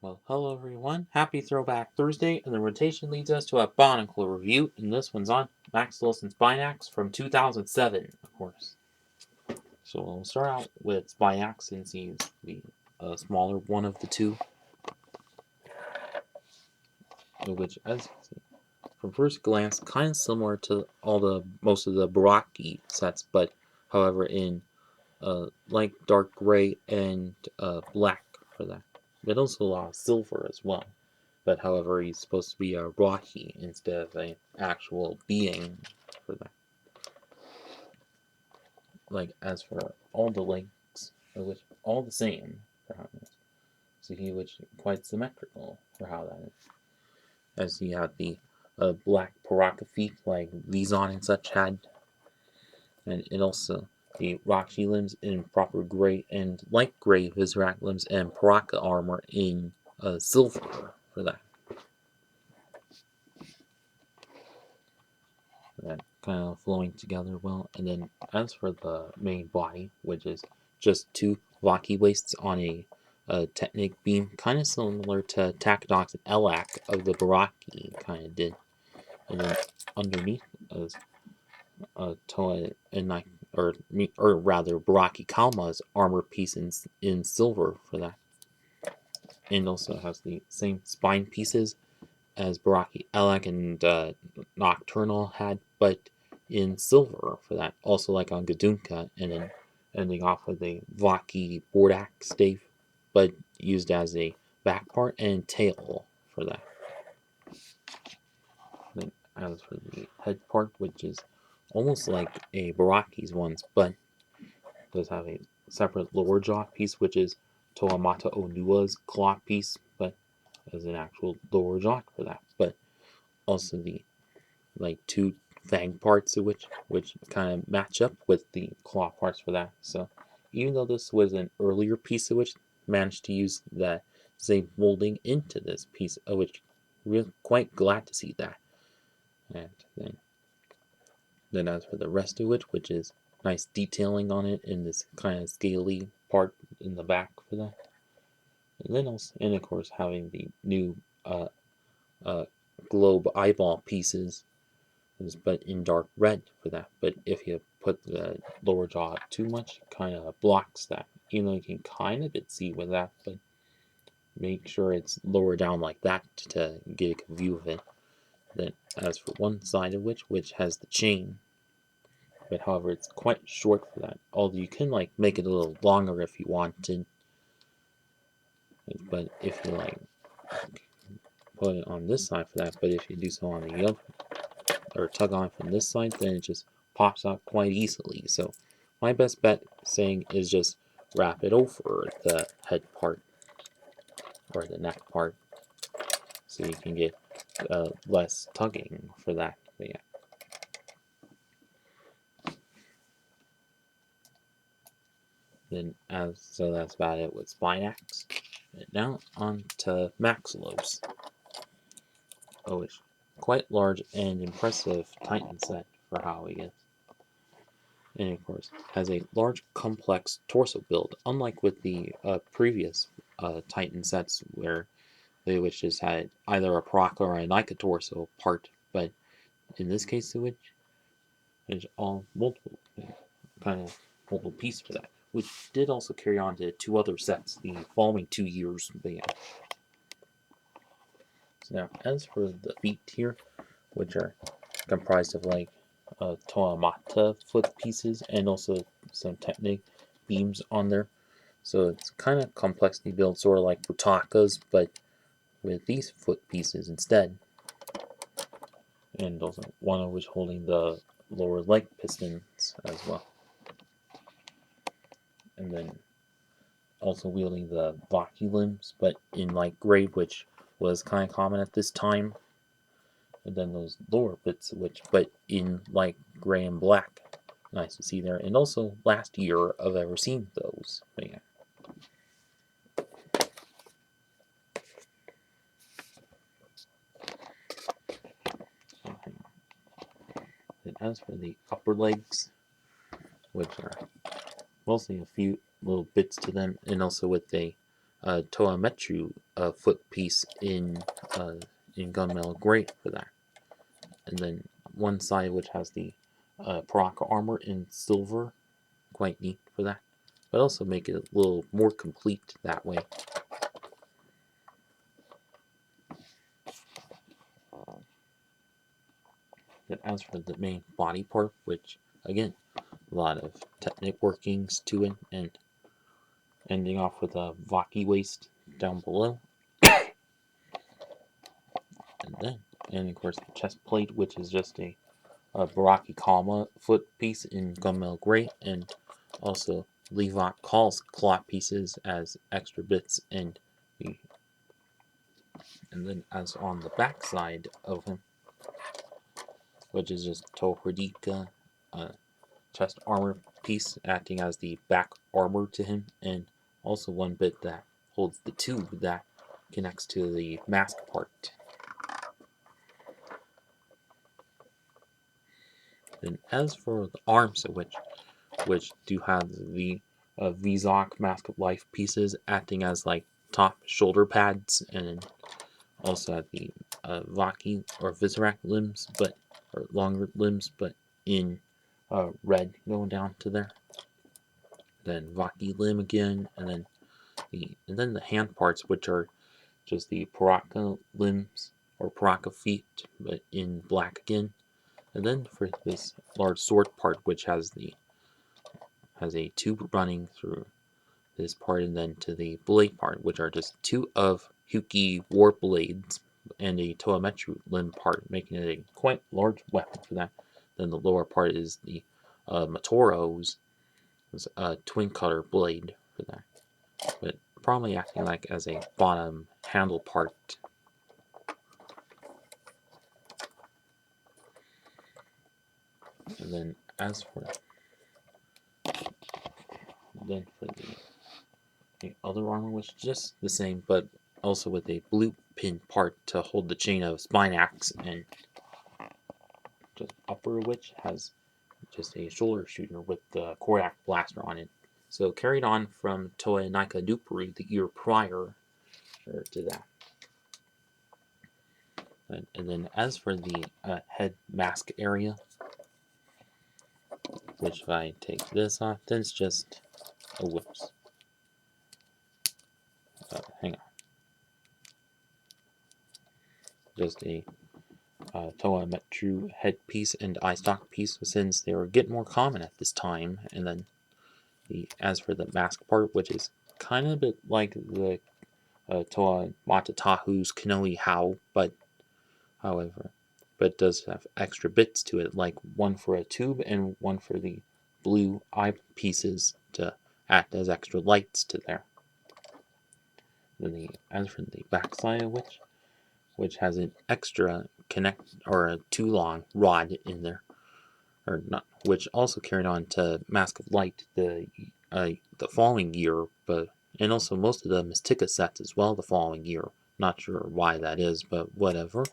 Well, hello everyone. Happy Throwback Thursday, and the rotation leads us to a Bionicle review, and this one's on Maxolus and Spinax from 2007, of course. So we'll start out with Spinax since he's the smaller one of the two, which, as you can see, from first glance, kind of similar to most of the Baraki sets, but however in light dark gray and black for that. But also a lot of silver as well. But however, he's supposed to be a Rocky instead of an actual being for that. Like, as for all the links, which all the same for how it is. So he was quite symmetrical for how that is. As he had the black Paraka feet like Vizon and such had. And it also the Rocky limbs in proper gray and light gray Vizrak limbs and Paraka armor in silver for that. That kind of flowing together well. And then as for the main body, which is just two Vaki wastes on a Technic beam, kind of similar to Takodox and Elak of the Baraki kind of did. And then underneath is Toa and or rather Baraki Kalma's armor piece in silver for that. And also has the same spine pieces as Baraki Elak and Nocturnal had, but in silver for that. Also like on Gadunka, and then ending off with a Vaki Bordak stave, but used as a back part and tail for that. Then as for the head part, which is almost like a Baraki's ones, but does have a separate lower jaw piece, which is Toamata Onua's claw piece, but as an actual lower jaw for that. But also the like two fang parts of which kind of match up with the claw parts for that. So even though this was an earlier piece of which managed to use that same molding into this piece of which we're quite glad to see that. And then as for the rest of it, which is nice detailing on it in this kind of scaly part in the back for that. And then also, and of course having the new globe eyeball pieces, but in dark red for that. But if you put the lower jaw up too much, it kind of blocks that. Even though you can kind of see with that, but make sure it's lower down like that to get a view of it. Then as for one side of which has the chain, but however it's quite short for that. Although you can like make it a little longer if you wanted. But if you like put it on this side for that, but if you do so on the other, or tug on from this side, then it just pops out quite easily. So my best bet saying is just wrap it over the head part or the neck part, so you can get less tugging for that. But yeah. Then so that's about it with Spinax. And now on to Maxilos. Oh, it's quite large and impressive Titan set for how he is. And of course, has a large, complex torso build, unlike with the previous Titan sets where they which just had either a Paraka or a Nika torso part, but in this case, which is all multiple, kind of multiple pieces for that, which did also carry on to two other sets the following 2 years. But yeah. So now, as for the feet here, which are comprised of like Toamata foot pieces and also some Technic beams on there. So it's kind of complexity built, sort of like Butakas, but with these foot pieces instead. And also one of which holding the lower leg pistons as well. And then also wielding the Vaki limbs, but in light gray, which was kind of common at this time. And then those lower bits, but in light gray and black. Nice to see there. And also last year I've ever seen those. But yeah. And as for the upper legs, which are mostly a few little bits to them, and also with a Toametru foot piece in gunmetal gray for that, and then one side which has the Paraka armor in silver, quite neat for that, but also make it a little more complete that way. And as for the main body part, which again, a lot of technic workings to it, and ending off with a Vaki waist down below. And of course, the chest plate, which is just a Baraki Kama foot piece in gunmetal gray, and also Levant calls cloth pieces as extra bits, and then as on the back side of him, which is just Tohordika chest armor piece acting as the back armor to him, and also one bit that holds the tube that connects to the mask part. And as for the arms, which do have the Vizok Mask of Life pieces acting as like top shoulder pads, and also have the Vaki or Visorak limbs, or longer limbs, but in red going down to there. Then Vaki limb again, and then the hand parts, which are just the Paraka limbs or Paraka feet, but in black again. And then for this large sword part, which has a tube running through this part, and then to the blade part, which are just two of Huki war blades and a Toametru limb part, making it a quite large weapon for that. Then the lower part is the Matoro's twin cutter blade for that, but probably acting like as a bottom handle part. And then as for the other armor, was just the same, but also with a blue pin part to hold the chain of Spinax, and just upper which has just a shoulder shooter with the Korak blaster on it. So carried on from Toei Naika Duperu the year prior to that. And then as for the head mask area, which if I take this off, then it's just a whoops. Hang on. Just a Toametru headpiece and eye stock piece, since they were getting more common at this time. And then as for the mask part, which is kind of a bit like the Toa Matatahu's Kanoe How, but does have extra bits to it, like one for a tube and one for the blue eye pieces to act as extra lights to there. Then as for the backside of which has an extra or a too long rod in there, or not, which also carried on to Mask of Light the following year, and also most of the Mystica sets as well the following year. Not sure why that is, but whatever.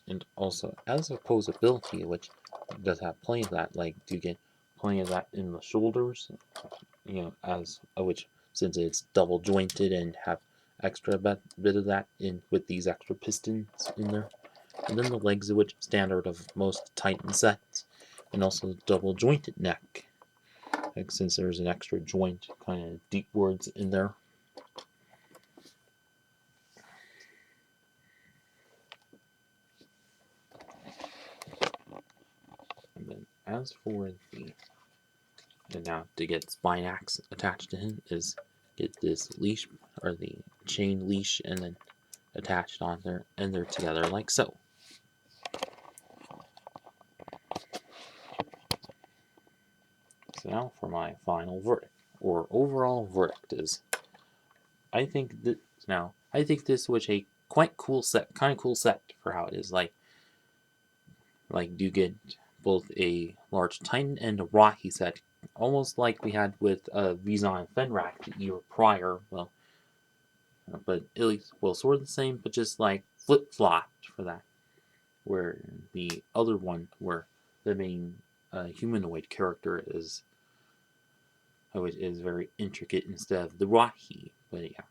And also, as a posability, which does have plenty of that, like you get plenty of that in the shoulders, as which, since it's double jointed and have extra bit of that in with these extra pistons in there. And then the legs, of which standard of most Titan sets, and also double jointed neck, since there's an extra joint kind of deep words in there. And then as for and now to get Spinax attached to him is get this leash, or the chain leash, and then attached on there, and they're together like so. So now for my final verdict, or overall verdict, is I think this was a quite cool set, kind of cool set for how it is. Like you get both a large Titan and a Rocky set, almost like we had with Vizon and Fenrak the year prior. Well, but at least, sort of the same, but just like flip-flopped for that. where the other one, where the main humanoid character is very intricate instead of the rocky. But yeah,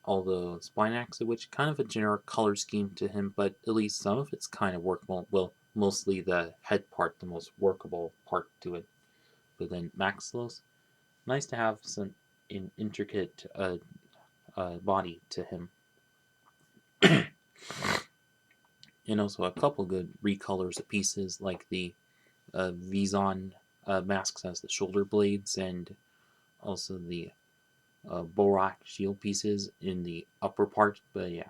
although Spinax, which kind of a generic color scheme to him, but at least some of it's kind of workable. Well, mostly the head part, the most workable part to it. But then Maxilos, nice to have some intricate body to him. And also a couple good recolors of pieces, like the Vizon masks has the shoulder blades, and also the Borak shield pieces in the upper part. But yeah,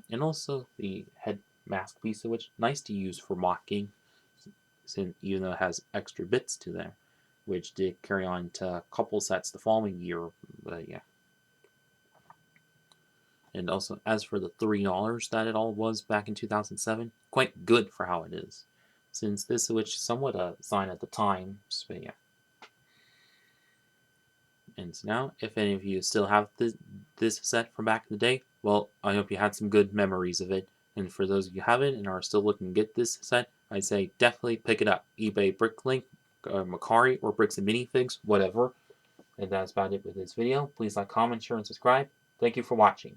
and also the head mask piece, which nice to use for mocking, since even though it has extra bits to there, which did carry on to a couple sets the following year. But yeah. And also, as for the $3 that it all was back in 2007, quite good for how it is, since this switch somewhat a sign at the time. So yeah. And so now, if any of you still have this set from back in the day, well, I hope you had some good memories of it. And for those of you who haven't and are still looking to get this set, I'd say definitely pick it up. eBay, Bricklink, Macari, or Bricks and Minifigs, whatever. And that's about it with this video. Please like, comment, share, and subscribe. Thank you for watching.